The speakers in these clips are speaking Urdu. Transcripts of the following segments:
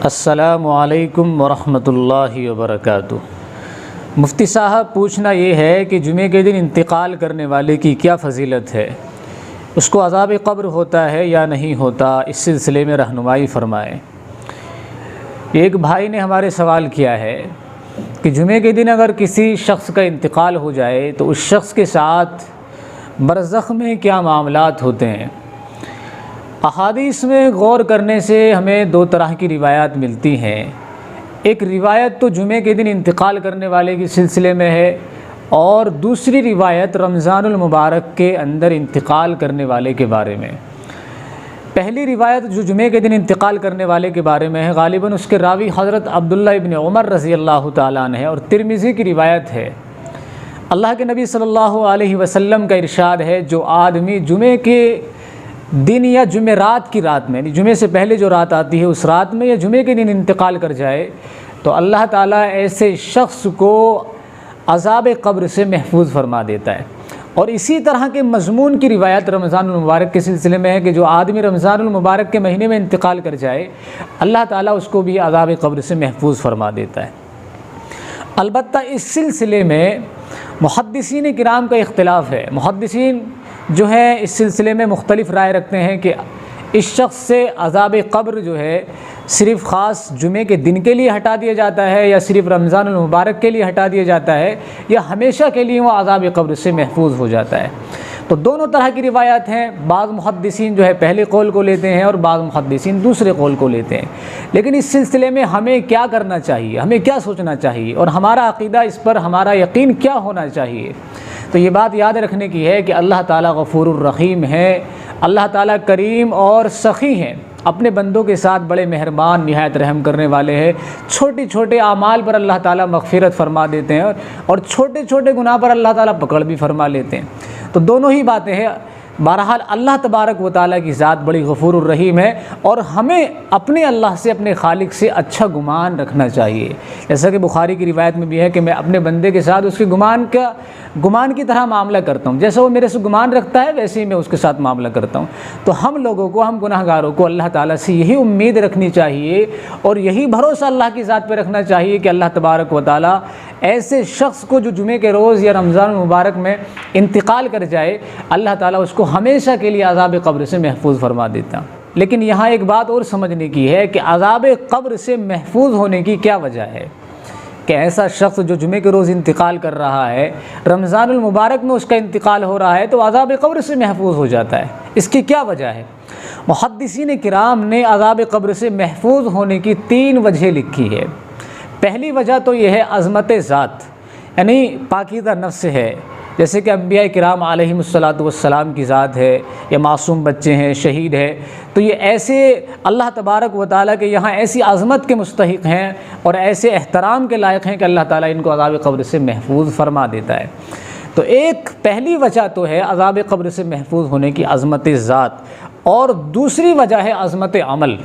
السلام علیکم ورحمۃ اللہ وبرکاتہ۔ مفتی صاحب، پوچھنا یہ ہے کہ جمعے کے دن انتقال کرنے والے کی کیا فضیلت ہے؟ اس کو عذاب قبر ہوتا ہے یا نہیں ہوتا؟ اس سلسلے میں رہنمائی فرمائیں۔ ایک بھائی نے ہمارے سوال کیا ہے کہ جمعے کے دن اگر کسی شخص کا انتقال ہو جائے تو اس شخص کے ساتھ برزخ میں کیا معاملات ہوتے ہیں؟ احادیث میں غور کرنے سے ہمیں دو طرح کی روایات ملتی ہیں۔ ایک روایت تو جمعے کے دن انتقال کرنے والے کے سلسلے میں ہے، اور دوسری روایت رمضان المبارک کے اندر انتقال کرنے والے کے بارے میں۔ پہلی روایت جو جمعے کے دن انتقال کرنے والے کے بارے میں ہے، غالباً اس کے راوی حضرت عبداللہ ابن عمر رضی اللہ تعالیٰ عنہ ہے اور ترمذی کی روایت ہے۔ اللہ کے نبی صلی اللہ علیہ وسلم کا ارشاد ہے، جو آدمی جمعے کے دن یا جمعرات کی رات میں، یعنی جمعے سے پہلے جو رات آتی ہے اس رات میں یا جمعے کے دن انتقال کر جائے تو اللہ تعالیٰ ایسے شخص کو عذاب قبر سے محفوظ فرما دیتا ہے۔ اور اسی طرح کے مضمون کی روایت رمضان المبارک کے سلسلے میں ہے کہ جو آدمی رمضان المبارک کے مہینے میں انتقال کر جائے اللہ تعالیٰ اس کو بھی عذاب قبر سے محفوظ فرما دیتا ہے۔ البتہ اس سلسلے میں محدثین کرام کا اختلاف ہے۔ محدثین جو ہیں اس سلسلے میں مختلف رائے رکھتے ہیں کہ اس شخص سے عذاب قبر جو ہے صرف خاص جمعے کے دن کے لیے ہٹا دیا جاتا ہے یا صرف رمضان المبارک کے لیے ہٹا دیا جاتا ہے یا ہمیشہ کے لیے وہ عذاب قبر سے محفوظ ہو جاتا ہے۔ تو دونوں طرح کی روایات ہیں۔ بعض محدثین جو ہے پہلے قول کو لیتے ہیں اور بعض محدثین دوسرے قول کو لیتے ہیں۔ لیکن اس سلسلے میں ہمیں کیا کرنا چاہیے، ہمیں کیا سوچنا چاہیے اور ہمارا عقیدہ اس پر، ہمارا یقین کیا ہونا چاہیے؟ تو یہ بات یاد رکھنے کی ہے کہ اللہ تعالیٰ غفور الرحیم ہے، اللہ تعالیٰ کریم اور سخی ہیں، اپنے بندوں کے ساتھ بڑے مہربان، نہایت رحم کرنے والے ہیں۔ چھوٹے چھوٹے اعمال پر اللہ تعالیٰ مغفرت فرما دیتے ہیں اور چھوٹے چھوٹے گناہ پر اللہ تعالیٰ پکڑ بھی فرما لیتے ہیں۔ تو دونوں ہی باتیں ہیں۔ بہرحال اللہ تبارک و تعالیٰ کی ذات بڑی غفور الرحیم ہے اور ہمیں اپنے اللہ سے، اپنے خالق سے اچھا گمان رکھنا چاہیے۔ جیسا کہ بخاری کی روایت میں بھی ہے کہ میں اپنے بندے کے ساتھ اس کے گمان کی طرح معاملہ کرتا ہوں، جیسا وہ میرے سے گمان رکھتا ہے ویسے ہی میں اس کے ساتھ معاملہ کرتا ہوں۔ تو ہم لوگوں کو، ہم گناہ گاروں کو اللہ تعالیٰ سے یہی امید رکھنی چاہیے اور یہی بھروسہ اللہ کی ذات پہ رکھنا چاہیے کہ اللہ تبارک و تعالیٰ ایسے شخص کو جو جمعے کے روز یا رمضان المبارک میں انتقال کر جائے اللہ تعالیٰ اس کو ہمیشہ کے لیے عذاب قبر سے محفوظ فرما دیتا۔ لیکن یہاں ایک بات اور سمجھنے کی ہے کہ عذاب قبر سے محفوظ ہونے کی کیا وجہ ہے کہ ایسا شخص جو جمعے کے روز انتقال کر رہا ہے، رمضان المبارک میں اس کا انتقال ہو رہا ہے تو عذاب قبر سے محفوظ ہو جاتا ہے؟ اس کی کیا وجہ ہے؟ محدثین کرام نے عذاب قبر سے محفوظ ہونے کی 3 وجہ لکھی ہے۔ پہلی وجہ تو یہ ہے عظمت ذات، یعنی پاکیزہ نفس ہے، جیسے کہ انبیاء کرام علیہم الصلاۃ کی ذات ہے یا معصوم بچے ہیں، شہید ہے، تو یہ ایسے اللہ تبارک و تعالیٰ کے یہاں ایسی عظمت کے مستحق ہیں اور ایسے احترام کے لائق ہیں کہ اللہ تعالیٰ ان کو عذاب قبر سے محفوظ فرما دیتا ہے۔ تو ایک پہلی وجہ تو ہے عذاب قبر سے محفوظ ہونے کی عظمت ذات، اور دوسری وجہ ہے عظمت عمل،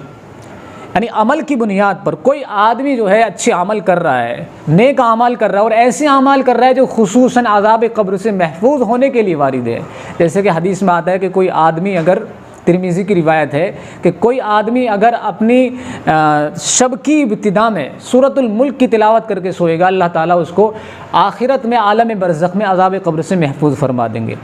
یعنی عمل کی بنیاد پر کوئی آدمی جو ہے اچھے عمل کر رہا ہے، نیک اعمال کر رہا ہے اور ایسے اعمال کر رہا ہے جو خصوصاً عذاب قبر سے محفوظ ہونے کے لیے وارد ہے۔ جیسے کہ حدیث میں آتا ہے کہ کوئی آدمی اگر، ترمذی کی روایت ہے کہ کوئی آدمی اگر اپنی شب کی ابتدا میں سورۃ الملک کی تلاوت کر کے سوئے گا اللہ تعالیٰ اس کو آخرت میں عالم برزخ میں عذاب قبر سے محفوظ فرما دیں گے۔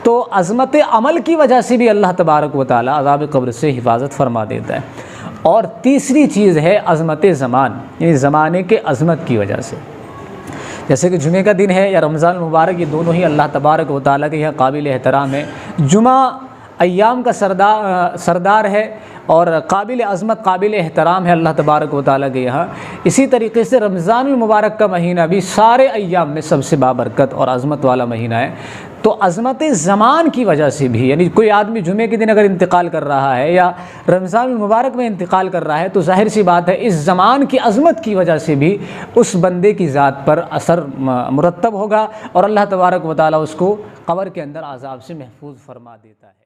تو عظمت عمل کی وجہ سے بھی اللہ تبارک و تعالیٰ عذاب قبر سے حفاظت فرما دیتا ہے۔ اور تیسری چیز ہے عظمت زمان، یعنی زمانے کے عظمت کی وجہ سے، جیسے کہ جمعے کا دن ہے یا رمضان المبارک، یہ دونوں ہی اللہ تبارک و تعالیٰ کے یہاں قابل احترام ہے۔ جمعہ ایام کا سردار ہے اور قابل عظمت، قابل احترام ہے اللہ تبارک و تعالیٰ کے یہاں۔ اسی طریقے سے رمضان المبارک کا مہینہ بھی سارے ایام میں سب سے بابرکت اور عظمت والا مہینہ ہے۔ تو عظمت زمان کی وجہ سے بھی، یعنی کوئی آدمی جمعے کے دن اگر انتقال کر رہا ہے یا رمضان المبارک میں انتقال کر رہا ہے تو ظاہر سی بات ہے اس زمان کی عظمت کی وجہ سے بھی اس بندے کی ذات پر اثر مرتب ہوگا اور اللہ تبارک و تعالیٰ اس کو قبر کے اندر عذاب سے محفوظ فرما دیتا ہے۔